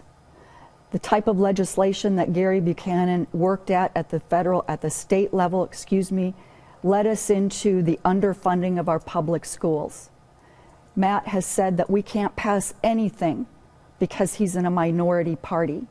The type of legislation that Gary Buchanan worked at the state level, led us into the underfunding of our public schools. Matt has said that we can't pass anything because he's in a minority party.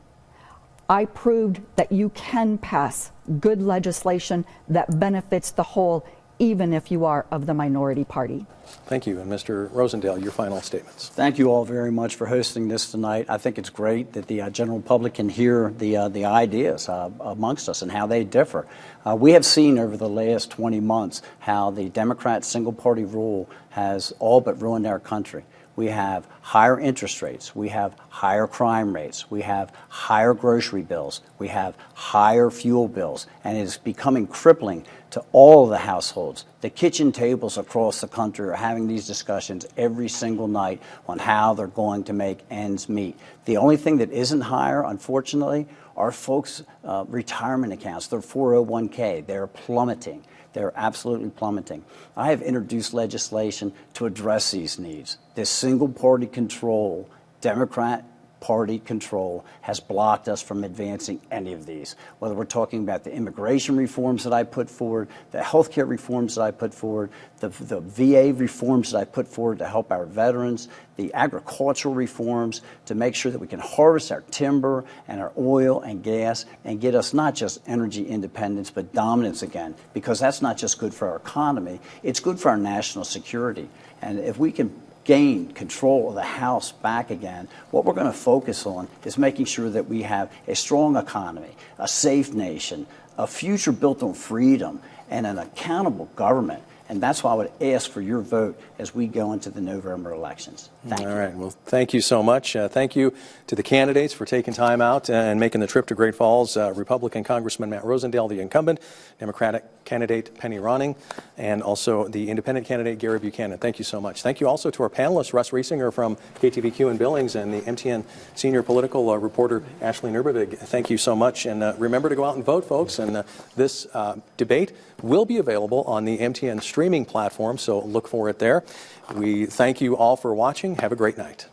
I proved that you can pass good legislation that benefits the whole, even if you are of the minority party. Thank you. And Mr. Rosendale, your final statements. Thank you all very much for hosting this tonight. I think it's great that the general public can hear the ideas amongst us and how they differ. We have seen over the last 20 months how the Democrat single-party rule has all but ruined our country. We have higher interest rates, we have higher crime rates, we have higher grocery bills, we have higher fuel bills, and it is becoming crippling to all of the households. The kitchen tables across the country are having these discussions every single night on how they're going to make ends meet. The only thing that isn't higher, unfortunately, are folks' retirement accounts, their 401k. They're plummeting. They're absolutely plummeting. I have introduced legislation to address these needs. This single-party control, Democrat Party control, has blocked us from advancing any of these. Whether we're talking about the immigration reforms that I put forward, the health care reforms that I put forward, the VA reforms that I put forward to help our veterans, the agricultural reforms to make sure that we can harvest our timber and our oil and gas and get us not just energy independence but dominance again, because that's not just good for our economy, it's good for our national security. And if we can gain control of the House back again, what we're going to focus on is making sure that we have a strong economy, a safe nation, a future built on freedom, and an accountable government. And that's why I would ask for your vote as we go into the November elections. Thank you. All right. Well, thank you so much. Thank you to the candidates for taking time out and making the trip to Great Falls. Republican Congressman Matt Rosendale, the incumbent, Democratic candidate Penny Ronning, and also the independent candidate Gary Buchanan. Thank you so much. Thank you also to our panelists, Russ Reesinger from KTVQ in Billings and the MTN senior political reporter Ashley Nurbovig. Thank you so much. And remember to go out and vote, folks. And this debate will be available on the MTN streaming platform, so look for it there. We thank you all for watching. Have a great night.